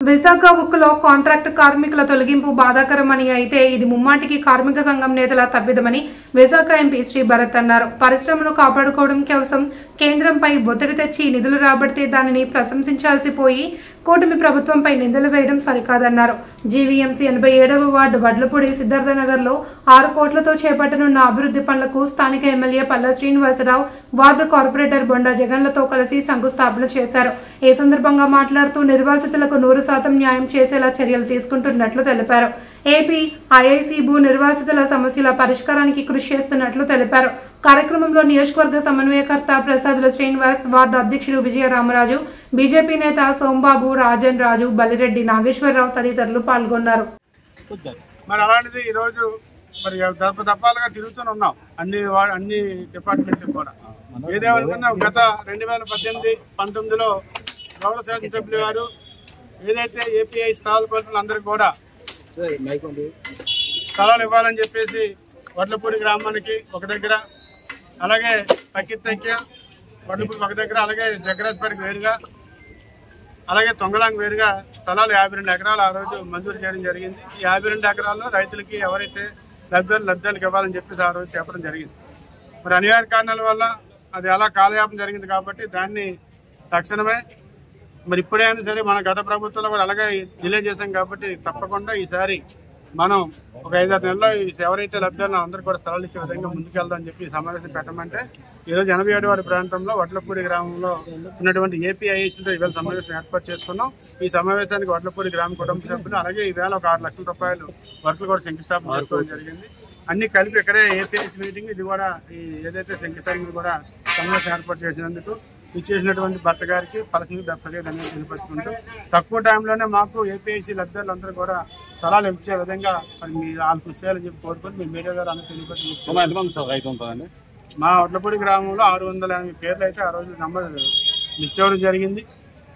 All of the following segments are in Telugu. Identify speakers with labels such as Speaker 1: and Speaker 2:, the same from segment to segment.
Speaker 1: విశాఖ ఉక్కులో కాంట్రాక్ట్ కార్మికుల తొలగింపు బాధాకరమని అయితే ఇది ముమ్మాటికి కార్మిక సంఘం నేతల తప్పిదమని విశాఖ ఎంపీ శ్రీ భరత్ అన్నారు. పరిశ్రమను కాపాడుకోవడం కోసం కేంద్రంపై ఒత్తిడి తెచ్చి నిధులు రాబడితే దానిని ప్రశంసించాల్సి పోయి కూటమి ప్రభుత్వంపై నిందలు వేయడం సరికాదన్నారు. జీవీఎంసీ 87వ వార్డు వడ్లపూడి సిద్ధార్థనగర్లో 6 కోట్లతో చేపట్టనున్న అభివృద్ధి పనులకు స్థానిక MLA Palla Srinivasarao, ward corporator Bonda జగన్లతో కలిసి శంకుస్థాపన చేశారు. ఈ సందర్భంగా మాట్లాడుతూ నిర్వాసితులకు 100% న్యాయం చేసేలా చర్యలు తీసుకుంటున్నట్లు తెలిపారు. ఏపీ ఐఐసీ భూ నిర్వాసితుల సమస్యల పరిష్కారానికి కృషి చేస్తున్నట్లు తెలిపారు. కార్యక్రమంలో నియోజకవర్గ సమన్వయకర్త ప్రసాదుల శ్రీనివాస్, వార్డు అధ్యక్షుడు విజయరామరాజు, బీజేపీ నేత సోంబాబు, రాజన్ రాజు, బలిరెడ్డి నాగేశ్వరరావు తదితరులు పాల్గొన్నారు.
Speaker 2: మరి అలాంటిది ఈరోజు మరి దప్పాలుగా తిరుగుతూనే ఉన్నాం అన్ని డిపార్ట్మెంట్స్ కూడా. ఏదేమనుకున్నా గత 2018-19లో గౌరవ శాసనసభ్యులు గారు ఏదైతే ఏపీఐ స్థలాల కోసం అందరికి కూడా స్థలాలు ఇవ్వాలని చెప్పేసి వడ్లపూడి గ్రామానికి ఒక దగ్గర, అలాగే పక్కిత్తెక్య వడ్లపూడి ఒక దగ్గర, అలాగే జగ్గరాజపేటకి వేరుగా, అలాగే తొంగలాంగ్ వేరుగా స్థలాలు 52 ఎకరాలు ఆ రోజు మంజూరు చేయడం జరిగింది. ఈ 52 ఎకరాల్లో రైతులకి ఎవరైతే లబ్ధాలకు ఇవ్వాలని చెప్పేసి ఆ రోజు చెప్పడం జరిగింది. మరి అనివార్య కారణాల వల్ల అది అలా కాలయాపన జరిగింది కాబట్టి దాన్ని తక్షణమే మరి ఇప్పుడైనా సరే మన గత ప్రభుత్వంలో కూడా అలాగే డిలే చేశాం కాబట్టి తప్పకుండా ఈసారి మనం ఒక 5-6 నెలల్లో ఎవరైతే లబ్ధాలను అందరూ కూడా స్థలాలు ఇచ్చే విధంగా ముందుకెళ్దామని చెప్పి సమావేశం పెట్టమంటే ఈరోజు 87 వారి ప్రాంతంలో వడ్లపూడి గ్రామంలో ఉన్నటువంటి ఏపీఐఏసీతో ఈవేళ సమావేశం ఏర్పాటు చేసుకున్నాం. ఈ సమావేశానికి వడ్లపూడి గ్రామ కుటుంబ సభ్యులు అలాగే ఈవేళ ఒక 6 లక్షల రూపాయలు వర్కులు కూడా శంకుస్థాపన చేసుకోవడం జరిగింది. అన్ని కలిపి ఇక్కడే ఏపీఐసీ మీటింగ్ ఇది కూడా ఈ ఏదైతే శంకుస్థాపన కూడా సమావేశం ఏర్పాటు చేసినందుకు ఇచ్చేసినటువంటి భర్త గారికి పలసని ప్రజలు ధన్యవాదాలు తెలియపరుచుకుంటూ తక్కువ టైంలోనే మాకు ఏపీఐసీ లబ్ధారులందరూ కూడా స్థలాలు ఇచ్చే విధంగా మరి మీరు వాళ్ళు కృషి చేయాలని చెప్పి కోరుకొని మీ మీడియా ద్వారా అందరూ తెలియపరుచుకుంటాం. మా వడ్లపూడి గ్రామంలో 680 పేర్లు అయితే ఆ రోజు నంబర్ లిస్ట్ అవ్వడం జరిగింది.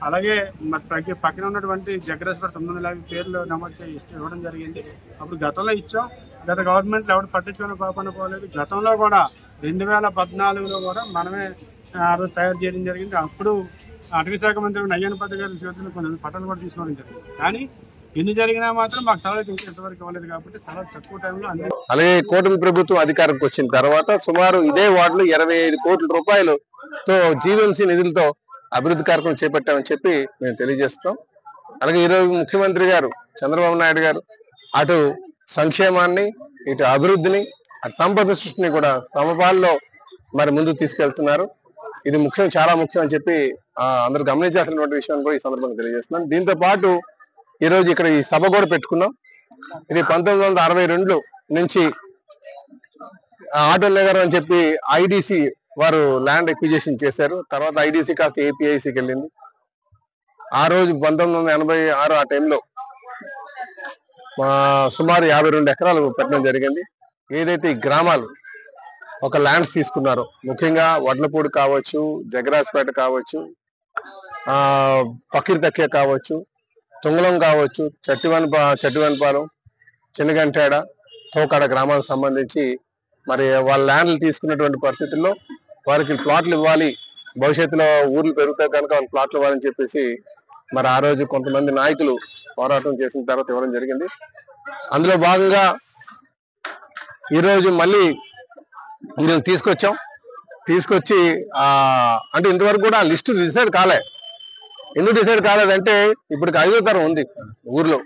Speaker 2: అలాగే మరి పక్కన ఉన్నటువంటి జగ్గరాజపేట 950 పేర్లు నమోదు ఇవ్వడం జరిగింది. అప్పుడు గతంలో ఇచ్చాం, గత గవర్నమెంట్లో ఎవరు పట్టించుకునే పాపన పోలేదు. గతంలో కూడా 2014లో కూడా మనమే ఆ రోజు తయారు చేయడం జరిగింది. అప్పుడు అటవీ శాఖ మంత్రి అయ్యన్నపతి గారి చేతుల్లో కొన్ని పట్టాలు కూడా తీసుకోవడం జరిగింది. కానీ ఎన్ని జరిగినా మాత్రం మాకు స్థలాలు ఇంతవరకు ఇవ్వలేదు కాబట్టి స్థలాలు తక్కువ టైంలో
Speaker 3: అలాగే కూటమి ప్రభుత్వం అధికారంకి వచ్చిన తర్వాత సుమారు ఇదే వార్డులో 25 కోట్ల రూపాయలతో జీవీఎంసీ నిధులతో అభివృద్ధి కార్యక్రమం చేపట్టామని చెప్పి మేము తెలియజేస్తాం. అలాగే ఈరోజు ముఖ్యమంత్రి గారు చంద్రబాబు నాయుడు గారు అటు సంక్షేమాన్ని, ఇటు అభివృద్ధిని, అటు సంపద సృష్టిని కూడా సమపాల్లో మరి ముందుకు తీసుకెళ్తున్నారు. ఇది ముఖ్యం, చాలా ముఖ్యం అని చెప్పి అందరూ గమనించాల్సినటువంటి విషయాన్ని కూడా ఈ సందర్భంగా తెలియజేస్తున్నాను. దీంతో పాటు ఈరోజు ఇక్కడ ఈ సభ కూడా పెట్టుకున్నాం. ఇది 1962 నుంచి ఆటో నగర్ అని చెప్పి ఐడిసి వారు ల్యాండ్ ఎక్విజిషన్ చేశారు. తర్వాత ఐడిసి కాస్త ఏపీఐసికి వెళ్ళింది. ఆ రోజు 1986 ఆ టైంలో సుమారు 52 ఎకరాలు పెట్టడం జరిగింది. ఏదైతే ఈ గ్రామాలు ఒక ల్యాండ్స్ తీసుకున్నారో, ముఖ్యంగా వడ్లపూడి కావచ్చు, జగ్గరాజపేట కావచ్చు, పక్కిరితెక్య కావచ్చు, తుంగలం కావచ్చు, చట్టివన్పాలెం, చిన్నగంటాడ, తోకాడ గ్రామాలకు సంబంధించి మరి వాళ్ళ ల్యాండ్లు తీసుకున్నటువంటి పరిస్థితుల్లో వారికి ప్లాట్లు ఇవ్వాలి, భవిష్యత్తులో ఊర్లు పెరుగుతాయి కనుక వాళ్ళకి ప్లాట్లు ఇవ్వాలని చెప్పేసి మరి ఆ రోజు కొంతమంది నాయకులు పోరాటం చేసిన తర్వాత ఇవ్వడం జరిగింది. అందులో భాగంగా ఈరోజు మళ్ళీ మేము తీసుకొచ్చి అంటే ఇంతవరకు కూడా లిస్టు డిసైడ్ కాలే. ఎందుకు డిసైడ్ కాలేదంటే ఇప్పుడు 5వ తరం ఉంది ఊర్లో.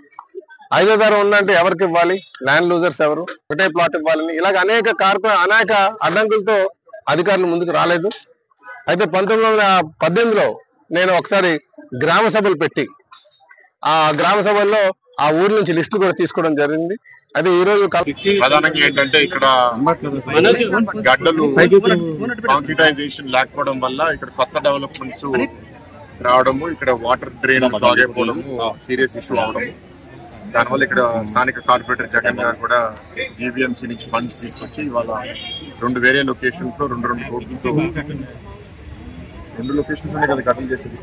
Speaker 3: 5వ తరం ఉందంటే ఎవరికి ఇవ్వాలి, ల్యాండ్ లూజర్స్ ఎవరు, ఒకటే ప్లాట్ ఇవ్వాలని ఇలాగ అనేక అడ్డంకులతో అధికారులు ముందుకు రాలేదు. అయితే 1918లో నేను ఒకసారి గ్రామ సభలు పెట్టి ఆ గ్రామ సభల్లో ఆ ఊరి నుంచి లిస్టు కూడా తీసుకోవడం జరిగింది. అదే ఈ రోజు
Speaker 4: ప్రధానంగా ఏంటంటే ఇక్కడ గడ్డలు కాంక్రిటైజేషన్ లేకపోవడం వల్ల ఇక్కడ కొత్త డెవలప్మెంట్స్ రావడము, ఇక్కడ వాటర్ డ్రైన్ తాగైపోవడము సీరియస్ ఇష్యూ అవడము. దానివల్ల ఇక్కడ స్థానిక కార్పొరేటర్ జగన్ గారు కూడా జీవీఎంసీ నుంచి ఫండ్స్ తీసుకొచ్చి ఇవాళ 2 వేరే లొకేషన్స్ లో 2 కోట్లతో 2 లొకేషన్స్ కదా గడ్డలు చేసేది.